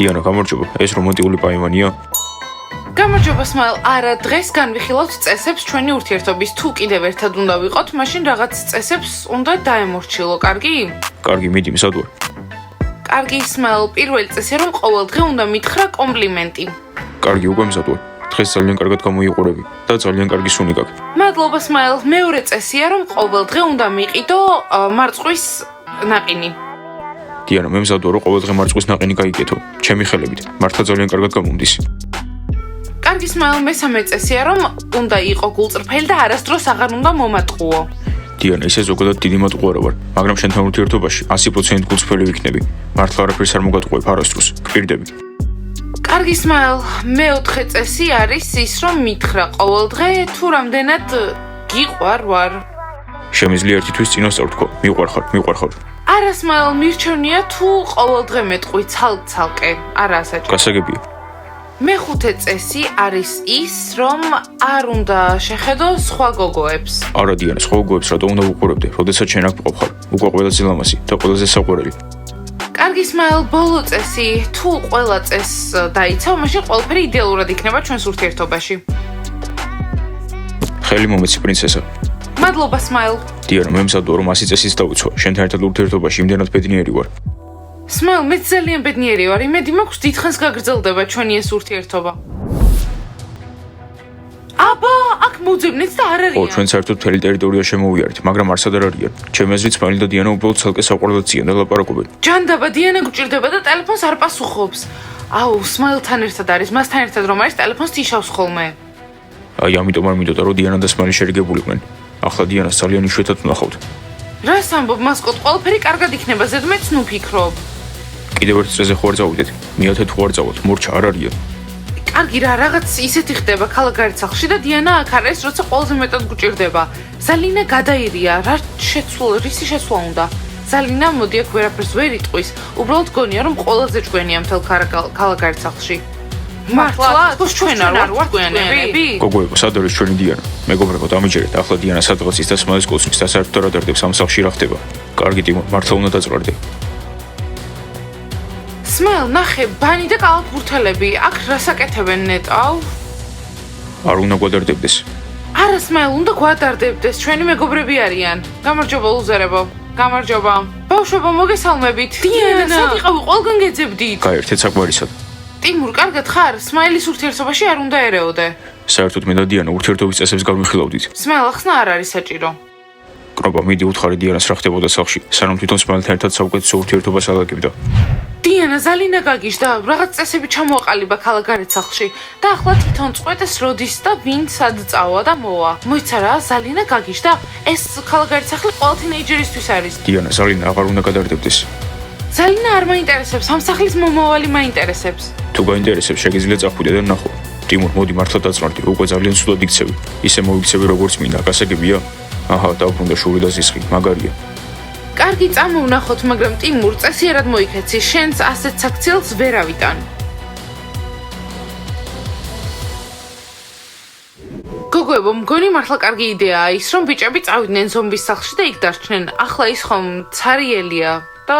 დიანა, გამარჯობა. ეს რომანტიკული პაემანია? გამარჯობა სმაილ, არა, დღეს განვიხილავთ წესებს ჩვენი ურთიერთობის. თუ კიდევ ერთად უნდა ვიყოთ, მაშინ რაღაც წესებს უნდა დაემორჩილო, კარგი? კარგი, მიდი, სად ვარ? კარგი სმაილ, პირველი წესია რომ ყოველ დღე უნდა მითხრა კომპლიმენტი. კარგი, უკვე მზად ვარ. დღეს ძალიან კარგად გამოიყურები და ძალიან კარგი სუნი გაქვს. მადლობა სმაილ, მეორე წესია რომ ყოველ დღე უნდა მიყიდო მარწყვის ნაყინი. დიანა, მე მზად ვარ, რომ ყოველ დღე მარწყვის ნაყინი გაიკეთო. ჩემი ხელებით. მართლა ძალიან კარგად გამომდის. კარგი სმაილ, მესამე წესია რომ უნდა იყო გულწრფელი და არასდროს აღარ უნდა მომატყუო. დიანა, ისე ზოგადად დიდი მატყუარა ვარ, მაგრამ შენთან ურთიერთობაში 100% გულწრფელი ვიქნები. მართლა არაფერს არ მოგატყუებ არასდროს. გპირდები. კარგი სმაილ, მეოთხე წესი არის ის რომ მითხრა ყოველ დღე თუ რამდენად გიყვარ ვარ. შემიძლია ერთი თვის წინასწარ ვთქვა, მიყვარხარ. არა სმაილ, მირჩევნია თუ ყოველ დღე მეტყვი ცალკე, არა ასაჭირო. გასაგებია. მეხუთე წესი არის ის რომ არ უნდა შეხედო სხვა გოგოებს. არა დიანა, სხვა გოგოებს რატომ უნდა ვუყურებდე, როდესაც შენ აქ მყოფ ხარ? უკვე ყველაზე ლამაზი და ყველაზე საყვარელი. კარგი სმაილ, ბოლო წესი, თუ ყველა წესს დაიცავ, მაშინ ყველაფერი იდეალურად იქნება ჩვენს ურთიერთობაში. ხელი მომეცი პრინცესა. მადლობა სმაილ. დიანა, მე მზად ვარ, რომ 100 წესიც დავიცვა. შენთან ერთად ურთიერთობაში იმდენად ბედნიერი ვარ. სმაილ, მე ძალიან ბედნიერი ვარ. იმედი მაქვს დიდხანს გაგრძელდება ჩვენი ეს ურთიერთობა. აბა, აქ მოძებნეთ და არ ო, არიან. ჩვენ საერთოდ მთელი ტერიტორია შემოვიარეთ, მაგრამ არსად არ არიან. ჩემი აზრით, სმაილი და დიანა უბრალოდ ცალკე საყვარლად წიან და ლაპარაკობენ. ჯანდაბა, დიანა გვჭირდება და ტელეფონს არ პასუხობს. აუ, სმაილთან ერთად არის, მასთან ერთად რომ არის, ტელეფონს თიშავს ხოლმე. აი, ამიტომ არ მინდოდა, რომ დიანა და სმაილი შერიგებულიყვნენ. ახლა დიანას ძალიან იშვიათად ვნახავთ. რას ამბობ, მასკოტ, ყველაფერი კარგად იქნება, ზედმეტ ნუ ფიქრობ. კიდევ ერთ წრეზე ხო არ წავიდეთ? მიათეთ ხო არ წავალთ? მორჩა არ არიან. კარგი რა, რაღაც ისეთი ხდება ქალაქგარიცახში და დიანა აქ არის, როცა ყველაზე მეტად გვჭირდება. ზალინა გადაირია, რისი შეცვლა უნდა? ზალინა მოდი აქ ვერაფერს ვერ იტყვის. უბრალოდ გონია რომ ყველაზე ჭკვიანია მთელ ქალაქგარიცახში. მართლა, თქოს ჩვენ არ ვართ ჭკვიანები? გოგოებო, სად არის ჩვენი დიანა? მეგობრებო, დამიჯერეთ, ახლა დიანა სადღაც ის და სმაილის კოცნის და საერთოდ არ ადარდებს ამ სახლში რა ხდება. კარგი ტიმო, მართლა უნდა დაწყარდე. სმაილ, ნახე, ბანი და კალათბურთელები, აქ რას აკეთებენ ნეტავ? არ უნდა გვადარდებდეს. არა სმაილ, უნდა გვადარდებდეს, ჩვენი მეგობრები არიან. გამარჯობა ლუზერებო, გამარჯობა. ბავშვებო, მოგესალმებით. დიანა, სად იყავი, ყველგან გეძებდით? გაერთეთ საკვარისად. ტიმურ, კარგად ხარ? სმაილის ურთიერთობაში არ უნდა ერეოდე. საერთოდ მე და დიანა ურთიერთობის წესებს განვიხილავდით. სმაილ, ახსნა არ არის საჭირო. კრობა, მიდი უთხარი დიანას რა ხდებოდა სახლში, სანამ თვითონ სმაილთან ერთად საუკეთესო ურთიერთობას ალაგებდა. დიანა, ზალინა გაგიჟდა, რაღაც წესები ჩამოაყალიბა ქალაქგარიცახში და ახლა თვითონ წყვეტეს როდის და ვინ სად წავა და მოვა. მოიცა რა, ზალინა გაგიჟდა, ეს ქალაქგარიცახლი ყველა თინეიჯერისთვის არის. დიანა, ზალინა აღარ უნდა გადარდებდეს. ზალინა არ მაინტერესებს, ამ სახლის მომავალი მაინტერესებს. თუ გაინტერესებს, შეგიძლია წახვიდე და ნახო. ტიმურ, მოდი მართლა დაწყარდე, უკვე ძალიან ცუდად იქცევი. ისე მოიქცევი როგორც მინდა, გასაგებია? აჰა, დაუბრუნდა შური და ზისხი, მაგარია. კარგი, წამოვნახოთ, მაგრამ ტიმურ, წესიერად მოიქეცი, შენს ასეთ საქციელს ვერ ავიტან. გოგოებო, მგონი მართლა კარგი იდეაა ის, რომ ბიჭები წავიდნენ ზომბის სახლში და იქ დარჩნენ. ახლა ის ხომ ცარიელია და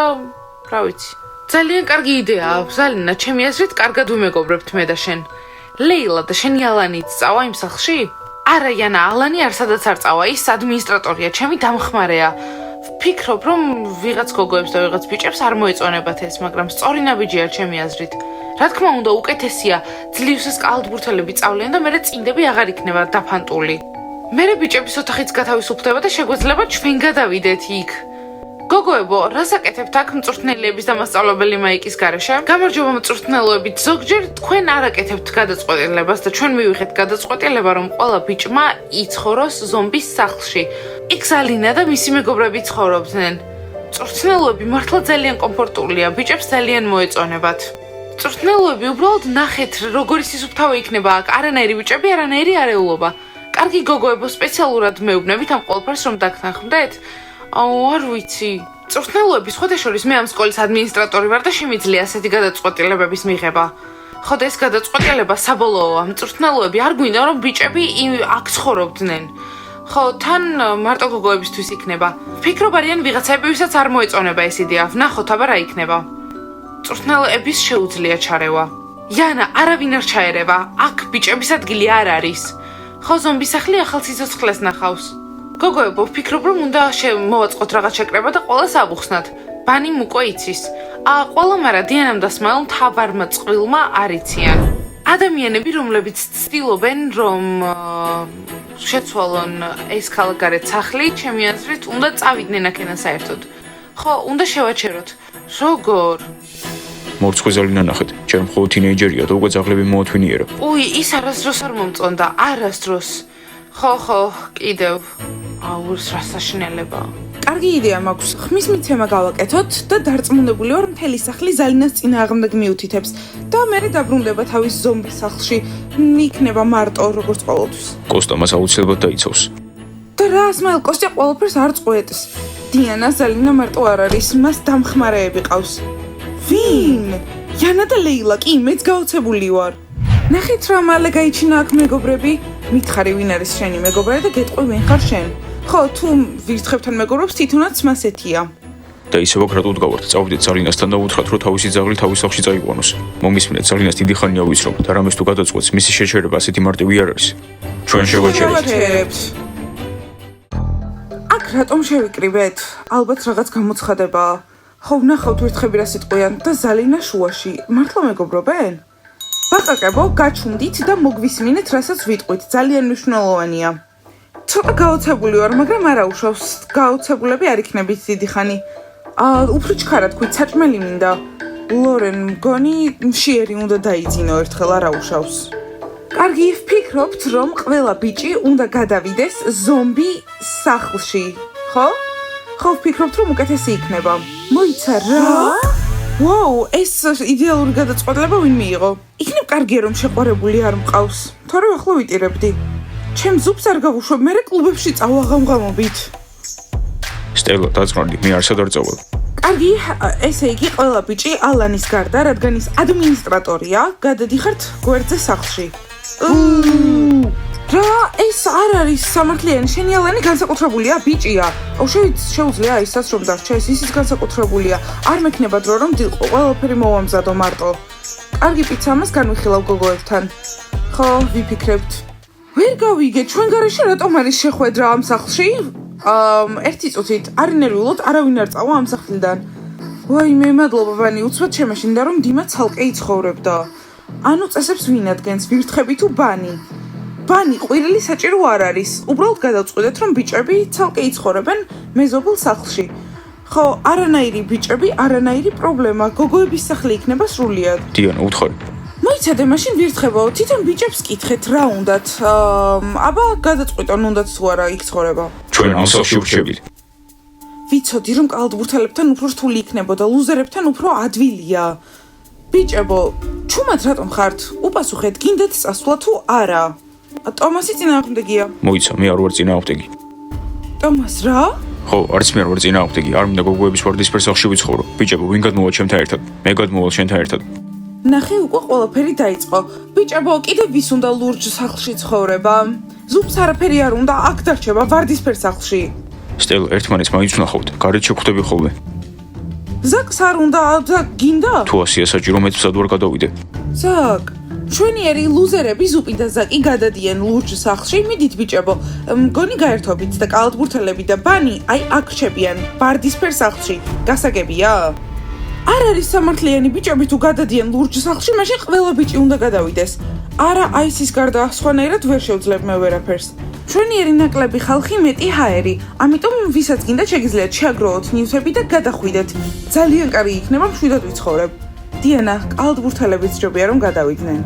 რა ვიცი. ძალიან კარგი იდეაა, ზალინა, ჩემი აზრით, კარგად ვიმეგობრებთ მე და შენ. ლეილა და შენი ალანიც წავა იმ სახლში? არა, იანა, ალანი არსადაც არ წავა, ის ადმინისტრატორია, ჩემი დამხმარეა. ვფიქრობ, რომ ვიღაც გოგოებს და ვიღაც ბიჭებს არ მოეწონებათ ეს, მაგრამ სწორი ნაბიჯია ჩემი აზრით. რა თქმა უნდა, უკეთესია, ძლივს ეს კალათბურთელები წავლიან და მერე წინდები აღარ იქნება დაფანტული. მერე ბიჭების ოთახიც გათავისუფლდება და შეგვეძლება ჩვენ გადავიდეთ იქ. გოგოებო, რას აკეთებთ აქ მწვრთნელების და მასწავლებელი მაიკის გარეშე? გამარჯობა მწვრთნელოებით, ზოგჯერ თქვენ არ აკეთებთ გადაწყვეტილებას და ჩვენ მივიღეთ გადაწყვეტილება, რომ ყველა ბიჭმა იცხოვროს ზომბის სახლში. იქ ზალინა და მისი მეგობრები ცხოვრობდნენ. მწვრთნელოები მართლა ძალიან კომფორტულია, ბიჭებს ძალიან მოეწონებათ. მწვრთნელოები, უბრალოდ ნახეთ, როგორი სისუფთავე იქნება აქ, არანაირი ბიჭები, არანაირი არეულობა. კარგი გოგოებო, სპეციალურად მეუბნებით ამ ყველაფერს რომ დაგთანხმდეთ? აუ, არ ვიცი. მწვრთნელოები, სხვადასხვა მე ამ სკოლის ადმინისტრატორი ვარ და შემიძლია ასეთი გადაწყვეტილებების მიღება. ხოდა ეს გადაწყვეტილება საბოლოოა. მწვრთნელოები არ გვინდა რომ ბიჭები აქ ცხოვრობდნენ. ხო, თან მარტო გოგოებისთვის იქნება. ვფიქრობ არიან ვიღაცები, ვისაც არ მოეწონება ეს იდეა. ვნახოთ, აბა რა იქნება. მწვრთნელების შეუძლია ჩარევა. Яна, არავინ არ ჩაერევა. აქ ბიჭების ადგილი არ არის. ხო ზომბის სახლი ახალ სიცოცხლეს ნახავს. გოგოებო, ვფიქრობ, რომ უნდა მოვაწყოთ რაღაც შეკრება და ყველას ავუხსნათ. ბანიმ უკვე იცის. ყველა მარა დიანამ და სმაილ მთავარმა წყვილმა არ იციან. ადამიანები, რომლებიც ცდილობენ, რომ შეცვალონ ეს ქალაქგარეთ სახლი, ჩემი აზრით, უნდა წავიდნენ აქედან საერთოდ. ხო, უნდა შევაჩეროთ. როგორ? მორცხვი ზალინა ნახეთ. ჩემ მხოლოდ თინეიჯერია და უკვე ძაღლები მოათვინიერა. უი, ის არასდროს არ მომწონდა, არასდროს. ხო, კიდევ. აურს რა საშინელება. კარგი იდეა მაქვს. ხმის მიცემა გავაკეთოთ და დარწმუნებული ვარ მთელი სახლი ზალინას წინააღმდეგ მიუთითებს და მე დაბრუნდება თავის ზომბის სახლში. იქნება მარტო როგორც ყოველთვის. კოსტა მას აუცილებლად დაიცავს. და რა სმაილ კოსტა ყველაფერს არ წყვეტს. დიანა ზალინა მარტო არ არის, მას დამხმარეები ყავს. ვინ? яна და ლეილა კი მეც გაოცებული ვარ. ნახეთ რა მალე გაიჩინა აქ მეგობრები. მითხარი ვინ არის შენი მეგობრები და გეტყვი ვინ ხარ შენ. ხო, თუ ვირთხებთან მეგობრობს, თითუნაც მასეთია. და ისევ აკრატოდ გავართ. წავიდეთ ზალინასთან და უთხრათ, რომ თავისი ძაღლი თავის სახლში წაიყვანოს. მომისმინეთ, ზალინას დიდი ხანია ვიცნობ და რამეს თუ გადაწყვეტს, მისი შეჩერება ასეთი მარტივი არ არის. ჩვენ შევაჩერებთ. აქ რატომ შევიკრიბეთ? ალბათ რაღაც გამოცხადებაა. ხო, ვნახავთ ვირთხები რა სიტყვიან და ზალინა შუაში. მართლა მეგობრობენ? ბაყაყებო, გაჩუმდით და მოგვისმინეთ, რასაც ვიტყვით. ძალიან მნიშვნელოვანია. ცოტა გაოცებული ვარ, მაგრამ არა უშავს. გაოცებულები არ იქნებით დიდი ხანი. უფრო ჩქარა თქვით, საჭმელი მინდა. ლორენ, მგონი მშიერი უნდა დაიძინო ერთხელ, არა უშავს. კარგი, ვფიქრობთ, რომ ყველა ბიჭი უნდა გადავიდეს ზომბი სახლში, ხო? ხო, ვფიქრობთ, რომ უკეთესი იქნება. მოიცა რა? ვაუ, ეს იდეალური გადაწყვეტილება ვინ მიიღო? იქნებ კარგია, რომ შეყვარებული არ მყავს. თორე ახლა ვიტირებდი. ჩემ ზუბს არ გავუშვებ, მე კლუბებში წავაღამღამობით. სტელა, დაწყნარდი, მე არსად არ წავალ. კარგი, ესე იგი ყველა ბიჭი ალანის გარდა, რადგან ის ადმინისტრატორია, გადადიხართ გვერდზე სახლში. რა, ეს არ არის სამართლიანი, შენი ალანი განსაკუთრებულია ბიჭია. შეუძლია ისაც რომ დარჩეს, ისიც განსაკუთრებულია. არ მექნება დრო რომ დილყო, ყველაფერი მოვამზადო მარტო. კარგი პიცა ამას განვიხილავ გოგოებთან. ხო, ვიფიქრებთ. ვერ გავიგე, ჩვენ გარეშე რატომ არის შეხვედრა ამ სახლში? ერთი წუთით, არ ინერვიულოთ, არავინ არ წავა ამ სახლიდან. ვაიმე, მადლობა ბანი, უცბად შემაშინდა რომ დიმა ცალკე იცხოვრებდა. ანუ წესებს ვინ ადგენს, ვირთხები თუ ბანი? ბანი, ყვირილი საჭირო არ არის. უბრალოდ გადავწყვეტეთ, რომ ბიჭები ცალკე იცხოვრებენ მეზობელ სახლში. ხო, არანაირი ბიჭები, არანაირი პრობლემა. გოგოების სახლი იქნება სრულიად. დიანა, უთხარი. მოიცადე, მაშინ ვირთხებო, თვითონ ბიჭებს კითხეთ, რა უნდათ? აბა, გადაწყვეტონ, უნდათ თუ არა იქ ცხოვრება. ჩვენ ამ სახლში ვრჩებით. ვიცოდი, რომ კალათბურთელებთან უფრო რთული იქნებოდა, ლუზერებთან უფრო ადვილია. ბიჭებო, ჩუმად რატომ ხართ? უპასუხეთ, გინდათ წასვლა თუ არა? ტომასი წინააღმდეგია. მოიცა, მე არ ვარ წინააღმდეგი. ტომას რა? ხო, არც მე არ ვარ წინააღმდეგი, არ მინდა გოგოების ვარდისფერ სახლში ვიცხოვრო. ბიჭებო, ვინ გადმოვა ჩემთან ერთად? მე გადმოვალ შენთან ერთად. ნახე, უკვე ყველაფერი დაიწყო. ბიჭებო, კიდევ ვის უნდა ლურჯ სახლში ცხოვრება? ზუბს არაფერი არ უნდა, აქ დარჩება ვარდისფერ სახლში. სტელა, ერთმანეთს მაინც ვნახავთ, გარეთ შეგხვდები ხოლმე. ზაკს არ უნდა, ზაკ გინდა? თუ ასია საჭირო, მეც მზად ვარ გადავიდე. ზაკ, ჩვენიერი ლუზერები ზუპი და ზაკი გადადიან ლურჯ სახლში, მიდით ბიჭებო. მგონი გაერთობით და კალათბურთელები და ბანი, აი აქ რჩებიან, ვარდისფერ სახლში. გასაგებია? არ არის სამართლიანი ბიჭები თუ გადადიან ლურჯ სახლში, მაშინ ყველა ბიჭი უნდა გადავიდეს. არა, აი ის გარდა სხვანაირად ვერ შევძლებ მე ვერაფერს. ჩვენიერი ნაკლები ხალხი მეტი ჰაერი, ამიტომ ვისაც გინდა შეგიძლიათ შეაგროვოთ ნივთები და გადახვიდეთ. ძალიან კარგი იქნება მშვიდად ვიცხოვრებ. დიანა, კალათბურთელები სჯობია რომ გადავიდნენ.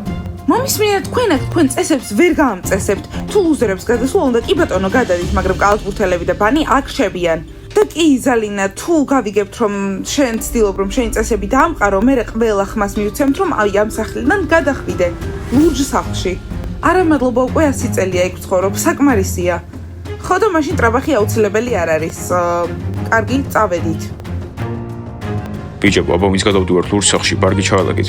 მომისმინეთ, თქვენ წესებს ვერ გაამწესებთ. თუ ლუზერებს გადასვლა უნდა კი ბატონო გადადით, მაგრამ კალათბურთელები და ბანი აქ რჩებიან. და კი ზალინა, თუ გავიგებთ რომ შენ ცდილობ რომ შენი წესები დაამყარო, მე ყველა ხმას მივცემთ რომ აი ამ სახლიდან გადახვიდე ლურჯ სახლში. არა მადლობა, უკვე 100 წელია იქ ვცხოვრობ, საკმარისია. ხო და მაშინ ტრაბახი აუცილებელი არ არის. კარგი, წავედით. ბიჭებო, აბა ვინც გადავდივართ ლურჯ სახლში, ბარგი ჩაალაგეთ.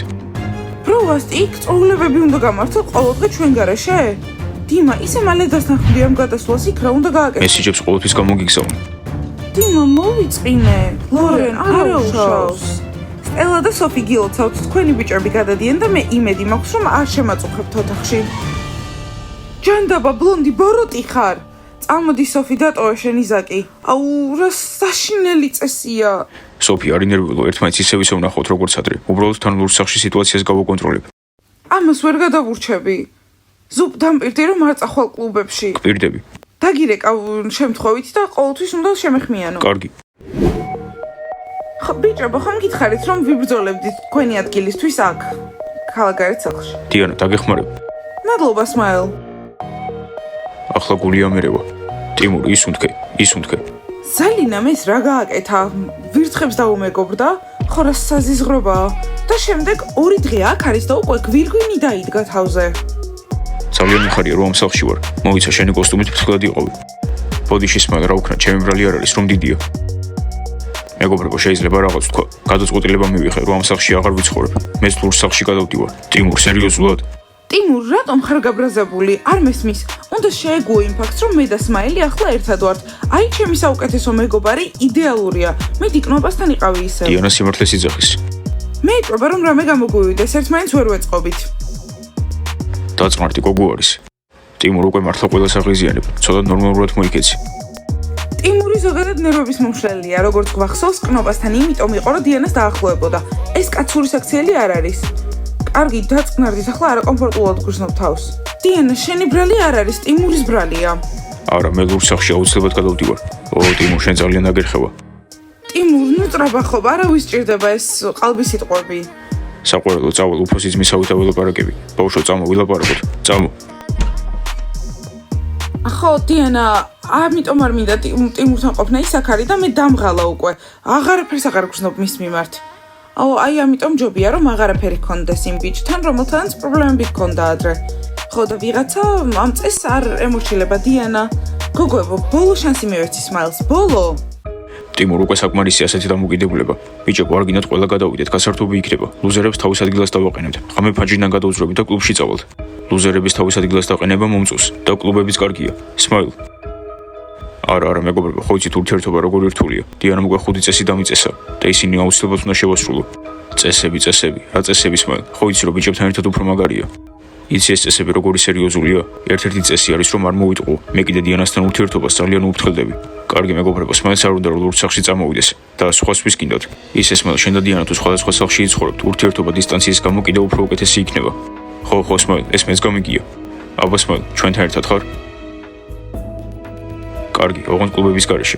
პროვასტ, იქ წვეულებები უნდა გამართოთ ყოველდღე ჩვენ გარეშე? დიმა, ისე მალე დასნახდი ამ გადასვლას, იქ რა უნდა გააკეთო? მესიჯებს ყოველთვის გამოგიგზავნე. დიმა, მოვიწყინე. ლორენ, არა უშავს. ელა და სოფი გილოცავთ, თქვენი ბიჭები გადადიან და მე იმედი მაქვს, რომ არ შემაწუხებთ ოთახში. ჯანდაბა ბლონდი ბოროტი ხარ. წამოდი სოფი დატოვა შენი ზაკი. აუ, რა საშინელი წესია. სოფი არ ინერვიულო, ერთმანეთს ისევ ვნახავთ როგორც ადრე. უბრალოდ თან ლურჯ სახლში სიტუაციას გავაკონტროლებ. ამას ვერ გადავურჩები. ზუპ დამპირდი რომ არ წახვალ კლუბებში. პირდები. დაგირეკავ შემთხვევით და ყოველთვის უნდა შემეხმიანო. კარგი. ხო ბიჭებო, ხომ გითხარით რომ ვიბრძოლებდით თქვენი ადგილისთვის აქ, ქალაქგარეთ სახლში. დიანა, დაგეხმარებ. მადლობა სმაილ. ახლა გული ამერევა. ტიმურ, ისუნთქე. ზალინამ ეს რა გააკეთა? ვირთხებს დაუმეგობრდა? ხო რა საზიზღრობაა? და შემდეგ 2 დღე აქ არის და უკვე გვირგვინი დაიდგა თავზე. ძალიან მიხარია რომ ამ სახლში ვარ. მოიცა შენი კოსტუმით ფრთხილად იყავი. ბოდიში სმაილ რა უქნა, ჩემი ბრალი არ არის რომ დიდია. მეგობრებო, შეიძლება რაღაც თქვა. გადაწყვეტილება მივიღე რომ ამ სახლში აღარ ვიცხოვრებ. მე ლურჯ სახლში გადავდივარ. ტიმურ, სერიოზულად? ტიმურ, რატომ ხარ გაბრაზებული? არ მესმის. უნდა შეეგუო იმ ფაქტს, რომ მე და სმაილი ახლა ერთად ვართ. აი, ჩემი საუკეთესო მეგობარი იდეალურია. მე დიკნობასთან იყავი ისევ. დიანა სიმართლეს იძახის. მე იტყობა რომ რამე გამოგვივიდეს, ერთმანეთს ვერ ვეწყობით. დაწმარდი გოგო არის. ტიმურ უკვე მართლა ყველას აღიზიანებ. ცოტა ნორმალურად მოიქეცი. ტიმური ზოგადად ნერვების მომშლელია, როგორც გვახსოვს, კნობასთან იმიტომ იყო, რომ დიანას დაახლოებოდა. ეს კაცური საქციელი არ არის. კარგი, დაწყნარდით, ახლა არაკომფორტულად გრძნობ თავს. დიანა, შენი ბრალი არ არის, ტიმურის ბრალია. არა, მე ლურჯ სახლში აუცილებლად გადავდივარ. ტიმურ, შენ ძალიან აგერხევა. ტიმურ, ნუ ტრაბახობ, არა ვისჭირდება ეს ყალბი სიტყვები. საყვარელო, წავალ, უფროსი ძმისავით ავილაპარაკები. ბავშვო, წამო, ვილაპარაკოთ. წამო. ხო, დიანა, ამიტომ არ მინდა ტიმურთან ყოფნა ის აქ არის და მე დამღალა უკვე. აღარაფერს აღარ გრძნობ მის მიმართ. აი ამიტომ ჯობია რომ აღარაფერი გქონდეს იმ ბიჭთან, რომელთანაც პრობლემები გქონდა ადრე. ხო და ვიღაცა ამ წესს არ ემორჩილება დიანა. გოგოებო, ბოლო შანსი მივეცი სმაილს, ბოლო. ტიმურ, უკვე საკმარისი ასეთი დამოკიდებულება. ბიჭებო, არ გინდათ ყველა გადავიდეთ, გასართობი იქნება. ლუზერებს თავის ადგილას დავაყენებთ. ღამე ფაჯიდან გადავძვრებით და კლუბში წავალთ. ლუზერების თავის ადგილას დაყენება მომწონს და კლუბებიც კარგია. სმაილ. არა, მეგობრებო, ხო იცით ურთიერთობა როგორ რთულია. დიანამ უკვე 5 წესი დამიწესა და ისინი აუცილებლად უნდა შევასრულო. წესები, რა წესები სმაილ? ხო იცი რომ ბიჭებთან ერთად უფრო მაგარია. იცი ეს წესები როგორი სერიოზულია? ერთ-ერთი წესი არის რომ არ მოვიტყო. მე კიდე დიანასთან ურთიერთობას ძალიან უფრთხილდები. კარგი მეგობრებო, სმაილს არ უნდა რომ ლურჯ სახლში წამოვიდეს და სხვასთვის გინდათ. ისე სმაილ, შენ და დიანა თუ სხვადასხვა სახლში იცხოვრებთ, ურთიერთობა დისტანციის გამო კიდევ უფრო უკეთესი იქნება. ხო, სმაილ, ეს მეც გამიგია. აბა სმაილ, ჩვენთან ერთად ხარ? კარგი, ოღონდ კლუბების გარეშე.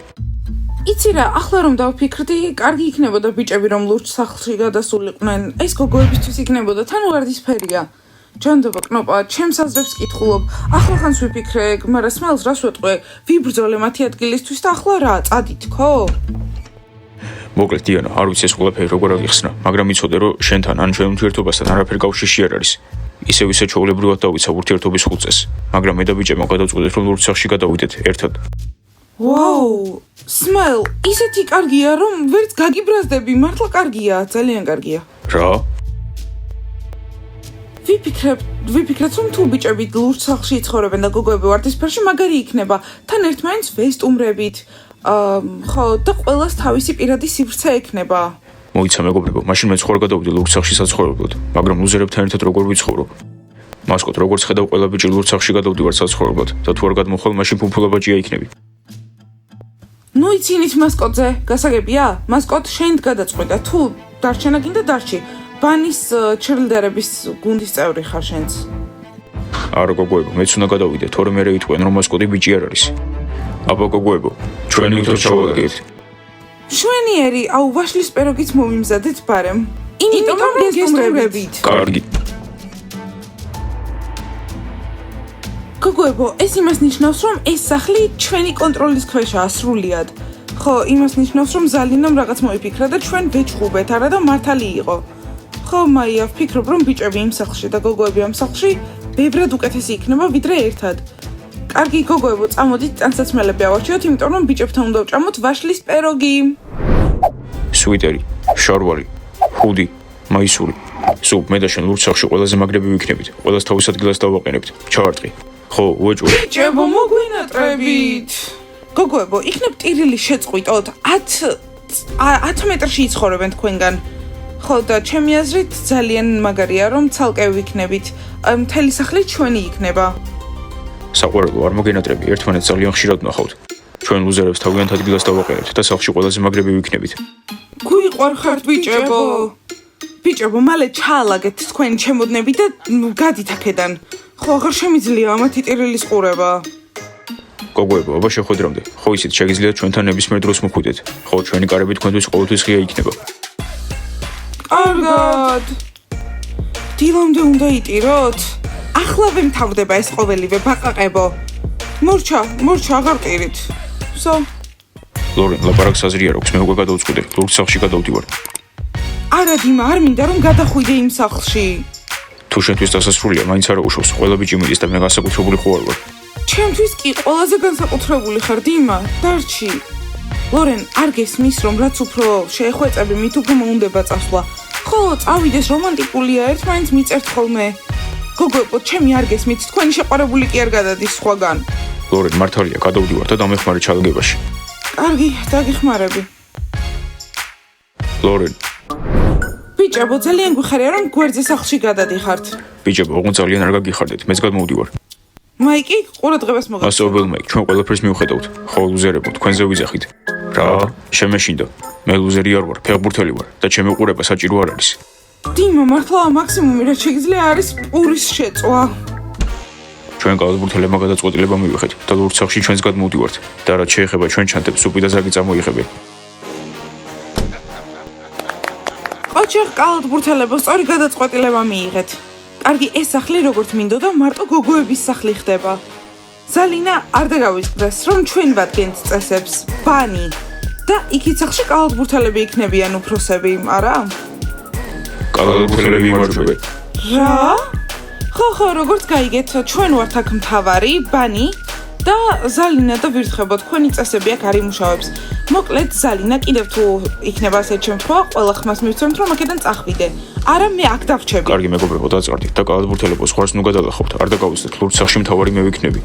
იცი რა, ახლა რომ დავფიქრდი, კარგი იქნებოდა ბიჭები რომ ლურჯ სახლში გადასულიყვნენ. ეს გოგოებისთვის იქნებოდა, თან ვარდისფერია. ჯანდაბა კნოპა, ჩემს აზრებს კითხულობ. ახლა ხანს ვიფიქრე, მაგრამ სმაილს რას ვეტყვე? ვიბრძოლე მათი ადგილისთვის და ახლა რა, წადით, ხო? მოკლედ დიანა, არ ვიცი ეს ყველაფერი როგორ აღიხსნა, მაგრამ იცოდე რომ შენთან ან ჩვენ ურთიერთობასთან არაფერ კავშირში არ არის. ისე ჩვეულებრივად დავიცავ ურთიერთობის 5 წესს, მაგრამ მე და ბიჭებმა გადავწყვეტეთ რომ ლურჯ სახლში გადავიდეთ ერთად. ვაუ, სმაილ, ისეთი კარგია რომ ვერც გაგიბრაზდები, მართლა კარგია, ძალიან კარგია. რა? ვიფიქრეთ რომ თუ ბიჭები ლურჯ სახლში იცხოვრებენ და გოგოები ვარდისფერში მაგარი იქნება, თან ერთმანეთს ვესტუმრებით. ხო, და ყველას თავისი პირადი სივრცე ექნება. მოიცა მეგობრებო, მაშინ მეც ხوار გადავიდე ლურჯ სახლში საცხოვრებლად, მაგრამ ლუზერებთან ერთად როგორ ვიცხოვრობ? მასკოტ, როგორც ხედავ, ყველა ბიჭი ლურჯ სახლში გადავდივარ საცხოვრებლად და თუ არ გადმოხვალ, მაშინ ფუფულაბაჭია იქნები. ნუ იცინით მასკოტზე, გასაგებია? მასკოტ შენ გადაწყვეტა, თუ დარჩენა გინდა დარჩი. ბანის ჩერლდერების გუნდის წევრი ხარ შენც. არა გოგოებო, მეც უნდა გადავიდე, თორემ მე იტყვენ რომ მასკოტი ბიჭი არ არის. აბა გოგოებო, ჩვენი უთო ჩავალგებთ. შვენიერი, აუ ვაშლის პეროგიც მომიმზადეთ ბარემ. იმიტომ რომ გესტუმრებით. კარგი. გოგოებო, ეს იმას ნიშნავს, რომ ეს სახლი ჩვენი კონტროლის ქვეშაა სრულიად. ხო, იმას ნიშნავს, რომ ზალინამ რაღაც მოიფიქრა და ჩვენ ვეჭხუბეთ, არა და მართალი იყო. ხო, მაია, ვფიქრობ, რომ ბიჭები იმ სახლში და გოგოები ამ სახლში ბევრად უკეთესი იქნება, ვიდრე ერთად. კარგი გოგოებო, წამოდით ტანსაცმელები ავარჩიოთ, იმიტომ რომ ბიჭებთან უნდა ვჭამოთ ვაშლის პეროგი. სვიტერი, შარვარი, ჰუდი, მაისური. სულ მე და შენ ლურჯ სახლში ყველაზე მაგრები ვიქნებით. ყველას თავის ადგილას დავაყენებთ. ჩავარტყი. ხო, უეჭვი. ბიჭებო, მოგვინატრებით. გოგოებო, იქნებ ტირილი შეწყვიტოთ. 10 მეტრში იცხოვრებენ თქვენგან. ხო და ჩემი აზრით ძალიან მაგარია რომ ცალკე ვიქნებით. მთელი სახლი ჩვენი იქნება. საყვარელო არ მოგენატრები, ერთმანეთს ძალიან ხშირად ვნახავთ. ჩვენ ლუზერებს თავიანთ ადგილას დავაყენებთ და სახლში ყველაზე მაგრები ვიქნებით. გვიყვარხართ ბიჭებო. ბიჭებო, მალე ჩაალაგეთ თქვენი ჩემოდნები და გადით აქედან. ხო, აღარ შემიძლია ამათი ტირილის ყურება. გოგოებო, აბა შეხვედრამდე. ხო ისიც შეგიძლიათ ჩვენთან ნებისმიერ დროს მოხვიდეთ. ხო, ჩვენი კარები თქვენთვის ყოველთვის ღია იქნება. კარგად. დილამდე უნდა იტიროთ? ახლა ვემთავრდება ეს ყოველივე ბაყაყებო. მორჩა, აღარ ტირით. სო. ლორენ, ლაპარაკს აზრი არ აქვს, მე უკვე გადავწყვიტე. ლურჯ სახლში გადავდივარ. არა დიმა, არ მინდა რომ გადახვიდე იმ სახლში. თუ შენთვის დასასრულია, მაინც არ უშავს. ყველა ბიჭი მიდის და მე განსაკუთრებული ხო არ ვარ. ჩემთვის კი ყველაზე განსაკუთრებული ხარ დიმა, დარჩი. ლორენ, არ გესმის რომ რაც უფრო შეეხვეწები, მით უფრო მოუნდება წასვლა. ხო, წავიდეს რომანტიკულია, ერთმანეთს მიწერთ ხოლმე. გოგოებო, ჩემი არ გესმით, თქვენი შეყვარებული კი არ გადადის სხვაგან. ლორენ, მართალია, გადავდივარ და დამეხმარე ჩალგებაში. კარგი, დაგიხმარები. ლორენ, ბიჭებო, ძალიან გვიხარია რომ გვერდზე სახლში გადადიხართ. ბიჭებო, ოღონდ ძალიან არ გაგიხარდეთ, მეც გადმოვდივარ. მაიკი, ყურადღებას მოგაგცემ. ასოებელ მაიკ, ჩვენ ყველაფერს მივხედავთ. ხო, ლუზერებო, თქვენზე ვიზახით. რა? შემეშინდა. მე ლუზერი არ ვარ, ფეხბურთელი ვარ და ჩემი ყურება საჭირო არ არის. დიმა, მართლა მაქსიმუმი რაც შეგიძლია არის პურის შეწვა. ჩვენ კალათბურთელებმა გადაწყვეტილება მივიღეთ და ლურჯ სახლში ჩვენს გადმოვდივართ. და რაც შეეხება ჩვენ ჩანთებს, სუპი და ზაგი წამოიღებენ. ოჩახ კალათბურთელებო, სწორი გადაწყვეტილება მიიღეთ. კარგი, ეს სახლი როგორც მინდოდა, მარტო გოგოების სახლი ხდება. ზალინა არ დაგავიწყდეს, რომ ჩვენ ვადგენთ წესებს. ბანი და იქით სახლში კალათბურთელები იქნებიან უფროსები, არა? კალათბურთელები იმარჯვებენ. რა? ხო, როგორც გაიგეთ, ჩვენ ვართ აქ მთავარი, ბანი და ზალინა და ვირთხებო, თქვენი წესები აქ არ იმუშავებს. მოკლედ, ზალინა კიდევ თუ იქნება ასეთ შემთხვევა, ყველა ხმას მივცემთ, რომ აქედან წახვიდე. არა, მე აქ დავრჩები. კარგი, მეგობრებო, დაწყარდით და კალათბურთელებო, სხვას ნუ გადალახავთ. არ დაგავიწყდეთ, ლურჯ სახლში მთავარი მე ვიქნები.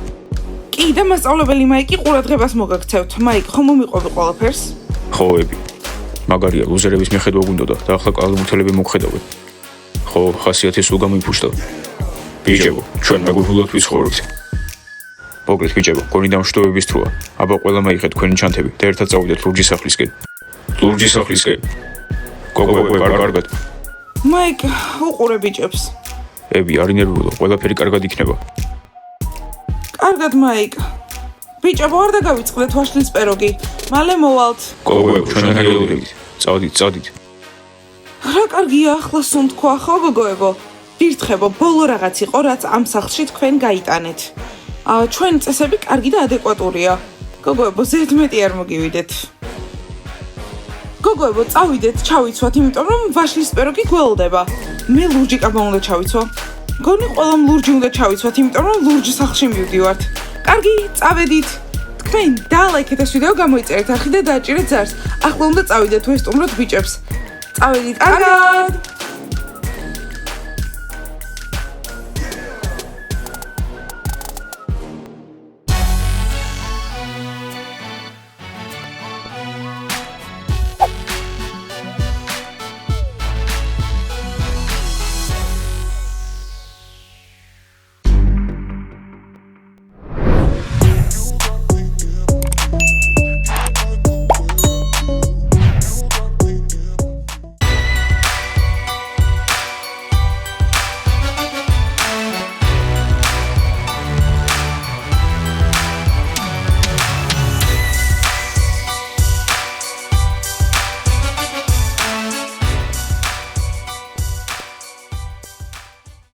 კი, და მასწავლებელი მაიკი ყურადღებას მოგაქცევთ. მაიკ, ხომ მომიყვები ყველაფერს? ხო, ები. მაგარია, ლუზერების მიხედვა გვინდოდა და ახლა კალათბურთელები მოგხედავენ. ხო, ხასიათი სულ გამოიფუშტა. ბიჭებო, ჩვენ მეგობრულად ვიცხოვრობთ. მოგეთ ბიჭებო, გონი დამშვიდობების თროა. აბა ყველა მაიღეთ თქვენი ჩანთები და ერთად წავიდეთ ლურჯი სახლისკენ. ლურჯი სახლისკენ. გოგოებო, კარგად. მაიკ, უყურე ბიჭებს. ები, არ ინერვიულო, ყველაფერი კარგად იქნება. კარგად, მაიკ. ბიჭებო, არ დაგავიწყდეთ ვაშლის პეროგი. მალე მოვალთ. გოგოებო, ჩვენ აღიელოდებით. წავდით. რა კარგია, ახლა სუნ თქვა, ხო გოგოებო? ვირთხებო, ბოლო რაღაც იყო, რაც ამ სახლში თქვენ გაიტანეთ. ჩვენი წესები კარგი და ადეკვატურია. გოგოებო, ზედმეტი არ მოგივიდეთ. გოგოებო, წავიდეთ, ჩავიცვათ, იმიტომ რომ ვაშლის პეროგი გველდება. მე ლურჯი კაბა უნდა ჩავიცვა. გონი ყველამ ლურჯი უნდა ჩავიცვათ, იმიტომ რომ ლურჯ სახლში მივდივართ. კარგი, წავედით. თქვენ დალაიქეთ ეს ვიდეო, გამოიწერეთ არხი და დააჭირეთ ზარს. ახლა უნდა წავიდეთ, ვესტუმროთ ბიჭებს. წავედით. კარგად.